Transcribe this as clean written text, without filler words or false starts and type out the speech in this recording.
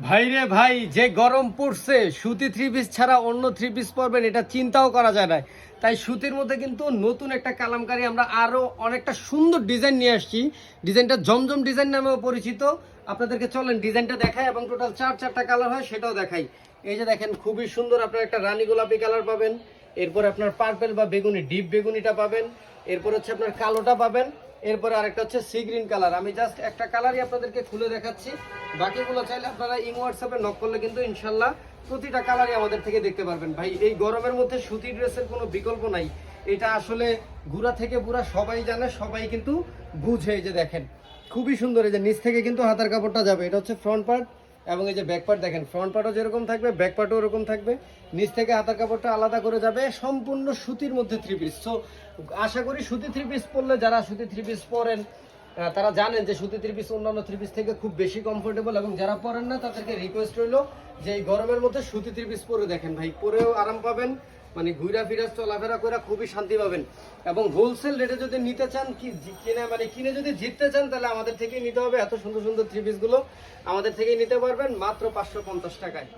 ভাইরে ভাই, যে গরম পড়ছে সুতি থ্রি পিস ছাড়া অন্য থ্রি পিস পরবেন এটা চিন্তাও করা যায় না। তাই সুতির মধ্যে কিন্তু নতুন একটা কালামকারী আমরা আরো অনেকটা সুন্দর ডিজাইন নিয়ে আসছি। ডিজাইনটা জমজম ডিজাইন নামেও পরিচিত। আপনাদেরকে চলেন ডিজাইনটা দেখাই এবং টোটাল চারটা কালার হয় সেটাও দেখাই। এই যে দেখেন, খুবই সুন্দর, আপনার একটা রানী গোলাপি কালার পাবেন, এরপর আপনার পার্পেল বা বেগুনি ডিপ বেগুনিটা পাবেন, এরপর হচ্ছে আপনার কালোটা পাবেন, এরপরে আরেকটা হচ্ছে সি গ্রিন কালার। আমি জাস্ট একটা কালারই আপনাদেরকে খুলে দেখাচ্ছি, বাকিগুলো চাইলে আপনারা ইমো হোয়াটসঅ্যাপে নক করলে কিন্তু ইনশাল্লাহ প্রতিটা কালারই আমাদের থেকে দেখতে পারবেন। ভাই এই গরমের মধ্যে সুতি ড্রেসের কোনো বিকল্প নাই। এটা আসলে গুড়া থেকে বুড়া সবাই জানে, সবাই কিন্তু বুঝে। এই যে দেখেন, খুবই সুন্দর। এই যে নিচ থেকে কিন্তু হাতার কাপড়টা যাবে, এটা হচ্ছে ফ্রন্ট পার্ট, এবং এই যে ব্যাক পার্ট দেখেন, ফ্রন্ট পার্টও যেরকম থাকবে ব্যাক পার্টও ওরকম থাকবে। নিচ থেকে হাতার কাপড়টা আলাদা করে যাবে, সম্পূর্ণ সুতির মধ্যে থ্রি পিস। সো আশা করি সুতি থ্রি পিস পরলে, যারা সুতি থ্রি পিস পরেন তারা জানেন যে সুতি থ্রি পিস অন্যান্য থ্রি পিস থেকে খুব বেশি কমফোর্টেবল, এবং যারা পরেন না তাদেরকে রিকোয়েস্ট রইলো যে এই গরমের মধ্যে সুতি থ্রি পিস পরে দেখেন ভাই, পরেও আরাম পাবেন, মানে ঘুরা ফিরা চলাফেরা করে খুবই শান্তি পাবেন। এবং হোলসেল রেটে যদি নিতে চান, কিনে যদি জিততে চান, তাহলে আমাদের থেকেই নিতে হবে। এত সুন্দর সুন্দর থ্রি পিস গুলো আমাদের থেকেই নিতে পারবেন মাত্র 550 টাকায়।